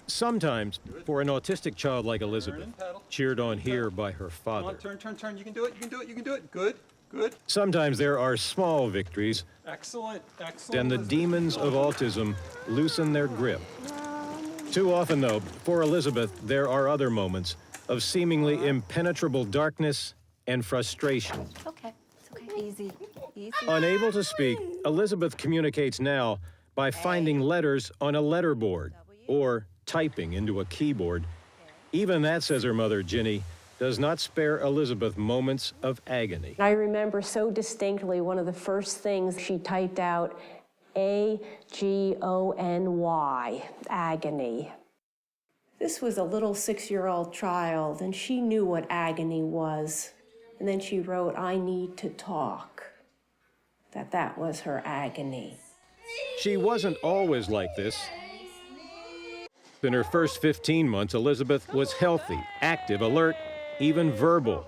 Sometimes, for an autistic child like Elizabeth, Turn, paddle. cheered on here by her Come father, on, turn, turn, turn. You can do it, you can do it, you can do it. Good, good. sometimes there are small victories, Excellent, excellent. and the Elizabeth. demons of autism loosen their grip. Too often, though, for Elizabeth, there are other moments of seemingly impenetrable darkness and frustration. It's okay. It's okay. Easy. Easy. Unable to speak, Elizabeth communicates now by finding letters on a letterboard or typing into a keyboard. Even that, says her mother, Ginny, does not spare Elizabeth moments of agony. I remember so distinctly one of the first things she typed out, agony, agony. This was a little 6-year-old child, and she knew what agony was. And then she wrote, I need to talk. That was her agony. She wasn't always like this. In her first 15 months, Elizabeth was healthy, active, alert, even verbal.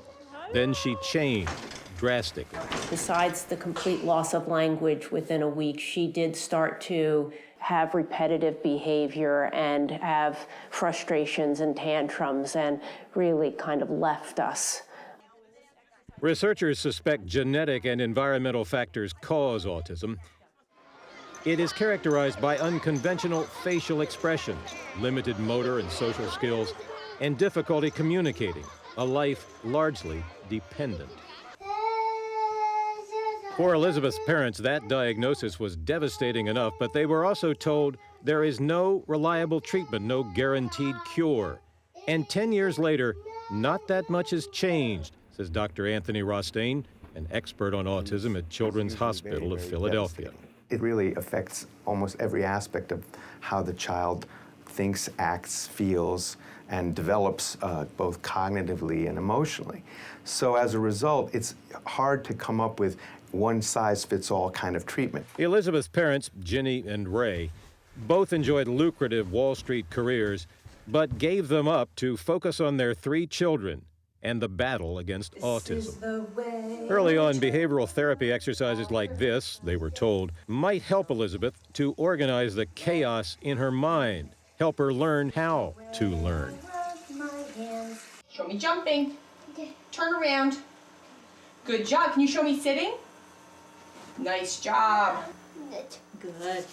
Then she changed drastically. Besides the complete loss of language within a week, she did start to have repetitive behavior and have frustrations and tantrums and really kind of left us. Researchers suspect genetic and environmental factors cause autism. It is characterized by unconventional facial expressions, limited motor and social skills, and difficulty communicating, a life largely dependent. For Elizabeth's parents, that diagnosis was devastating enough, but they were also told there is no reliable treatment, no guaranteed cure. And 10 years later, not that much has changed, says Dr. Anthony Rostaine, an expert on autism at Children's Hospital of Philadelphia. It really affects almost every aspect of how the child thinks, acts, feels, and develops both cognitively and emotionally. So as a result, it's hard to come up with one-size-fits-all kind of treatment. Elizabeth's parents, Ginny and Ray, both enjoyed lucrative Wall Street careers, but gave them up to focus on their 3 children and the battle against autism. Early on, behavioral therapy exercises like this, they were told, might help Elizabeth to organize the chaos in her mind, help her learn how to learn. Show me jumping. Turn around. Good job. Can you show me sitting? Nice job. Good.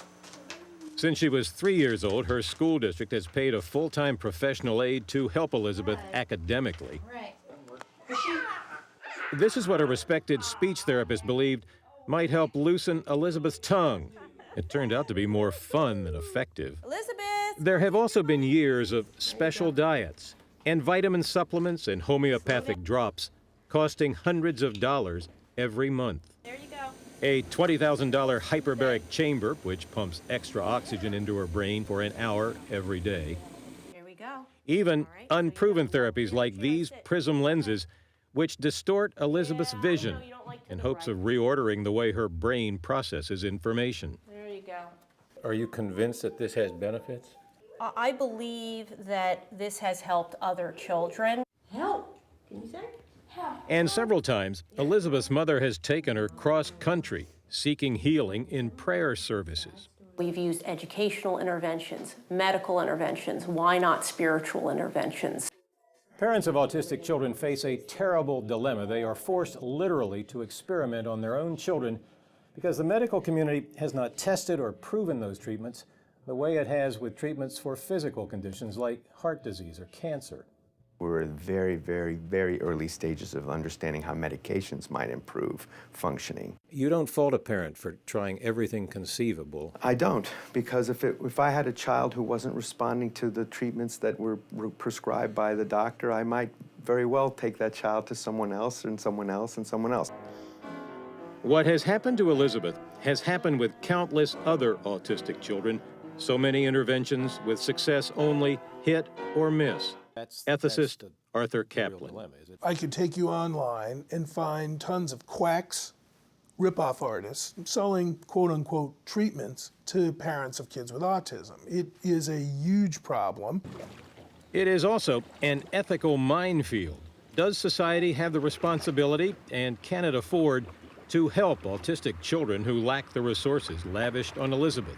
Since she was 3 years old, her school district has paid a full-time professional aide to help Elizabeth academically. Right. This is what a respected speech therapist believed might help loosen Elizabeth's tongue. It turned out to be more fun than effective. Elizabeth! There have also been years of special diets and vitamin supplements and homeopathic drops costing hundreds of dollars every month. There you go. A $20,000 hyperbaric chamber, which pumps extra oxygen into her brain for an hour every day. Here we go. Even unproven therapies like these prism lenses, which distort Elizabeth's vision in hopes of reordering the way her brain processes information. There you go. Are you convinced that this has benefits? I believe that this has helped other children. Help, can you say? Help. And several times, Elizabeth's mother has taken her cross-country, seeking healing in prayer services. We've used educational interventions, medical interventions, why not spiritual interventions? Parents of autistic children face a terrible dilemma. They are forced literally to experiment on their own children because the medical community has not tested or proven those treatments the way it has with treatments for physical conditions like heart disease or cancer. We're at very, very, very early stages of understanding how medications might improve functioning. You don't fault a parent for trying everything conceivable. I don't, because if I had a child who wasn't responding to the treatments that were prescribed by the doctor, I might very well take that child to someone else and someone else and someone else. What has happened to Elizabeth has happened with countless other autistic children. So many interventions with success only hit or miss. Ethicist Arthur Kaplan. I could take you online and find tons of quacks, rip-off artists, selling quote-unquote treatments to parents of kids with autism. It is a huge problem. It is also an ethical minefield. Does society have the responsibility, and can it afford, to help autistic children who lack the resources lavished on Elizabeth?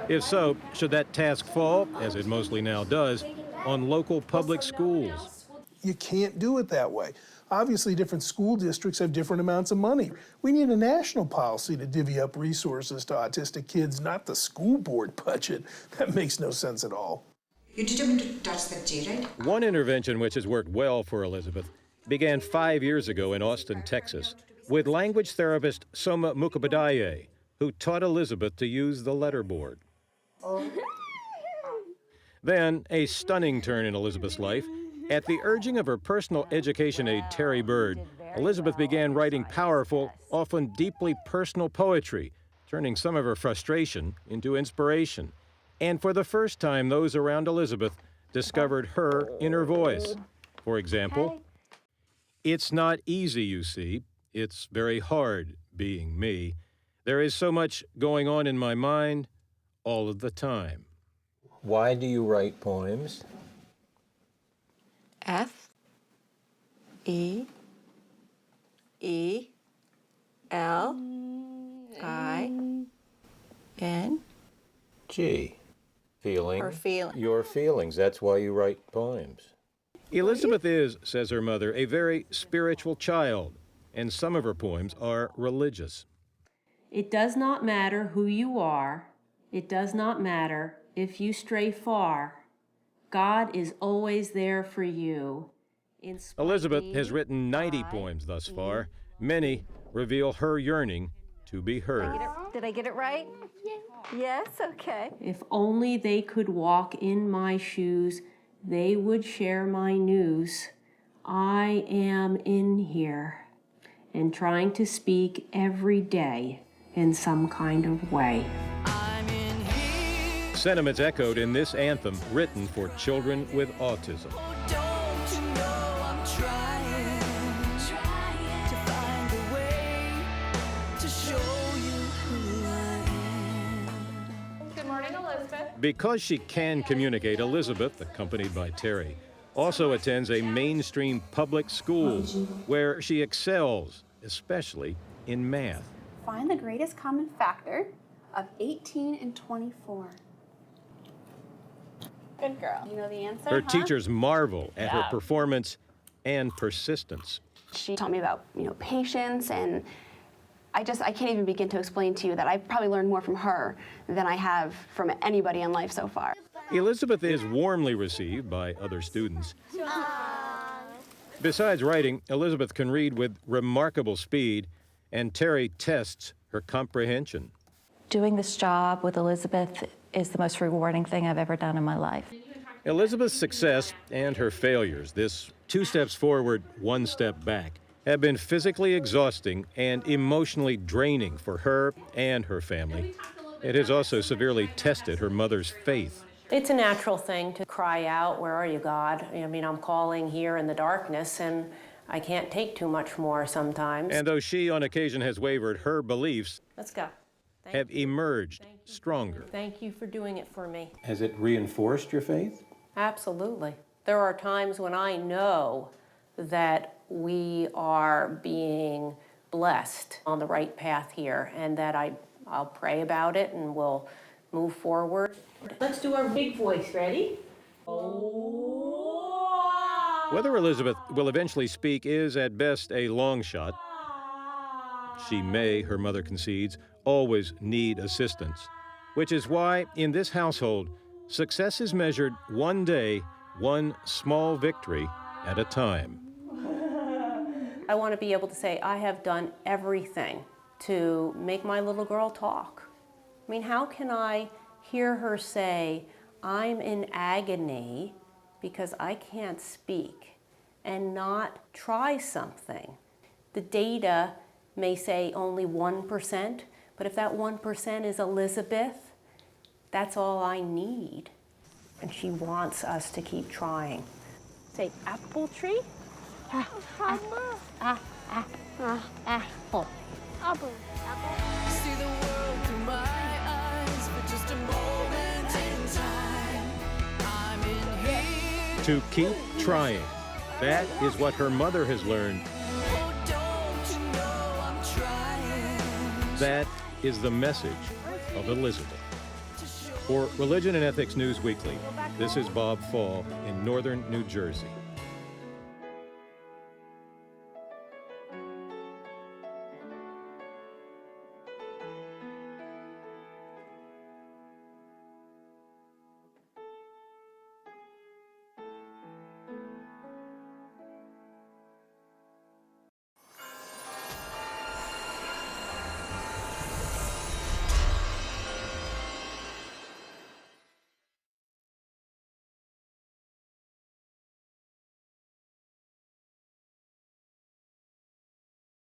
If so, should that task fall, as it mostly now does, on local public schools? You can't do it that way. Obviously, different school districts have different amounts of money. We need a national policy to divvy up resources to autistic kids, not the school board budget. That makes no sense at all. You're determined to touch that J, right? One intervention which has worked well for Elizabeth began 5 years ago in Austin, Texas, with language therapist Soma Mukhopadhyay, who taught Elizabeth to use the letterboard. Then, a stunning turn in Elizabeth's life. At the urging of her personal education aide, Terry Bird, Elizabeth began writing powerful, often deeply personal poetry, turning some of her frustration into inspiration. And for the first time, those around Elizabeth discovered her inner voice. For example, "It's not easy, you see. It's very hard being me. There is so much going on in my mind all of the time." Why do you write poems? F E E L I N G. Feeling. Or feeling. Your feelings. That's why you write poems. Elizabeth is, says her mother, a very spiritual child, and some of her poems are religious. It does not matter who you are. It does not matter if you stray far. God is always there for you. Elizabeth has written 90 poems thus far. Many reveal her yearning to be heard. Did I get it right? Yes, okay. If only they could walk in my shoes, they would share my news. I am in here and trying to speak every day in some kind of way. Sentiments echoed in this anthem written for children with autism. Good morning, Elizabeth. Because she can communicate, Elizabeth, accompanied by Terry, also attends a mainstream public school where she excels, especially in math. Find the greatest common factor of 18 and 24. Good girl. You know the answer, Her huh? teachers marvel at her performance and persistence. She taught me about, patience, and I can't even begin to explain to you that I've probably learned more from her than I have from anybody in life so far. Elizabeth is warmly received by other students. Besides writing, Elizabeth can read with remarkable speed, and Terry tests her comprehension. Doing this job with Elizabeth is the most rewarding thing I've ever done in my life. Elizabeth's success and her failures, this 2 steps forward, 1 step back, have been physically exhausting and emotionally draining for her and her family. It has also severely tested her mother's faith. It's a natural thing to cry out, "Where are you, God?" I'm calling here in the darkness, and I can't take too much more sometimes. And though she on occasion has wavered, her beliefs Let's go. have emerged stronger. Thank you for doing it for me. Has it reinforced your faith? Absolutely. There are times when I know that we are being blessed on the right path here, and that I'll pray about it and we'll move forward. Let's do our big voice. Ready? Whether Elizabeth will eventually speak is at best a long shot. She may, her mother concedes, always need assistance, which is why in this household, success is measured one day, one small victory at a time. I want to be able to say, I have done everything to make my little girl talk. How can I hear her say, I'm in agony because I can't speak, and not try something? The data may say only 1%, but if that 1% is Elizabeth, that's all I need. And she wants us to keep trying. Say, apple tree. Apple. Apple. Apple. See the world through my eyes for just a moment in time. I'm in here. To keep trying. That is what her mother has learned. Oh, don't you know I'm trying That is the message of Elizabeth. to show For Religion and Ethics Newsweekly, this is Bob Fall in northern New Jersey.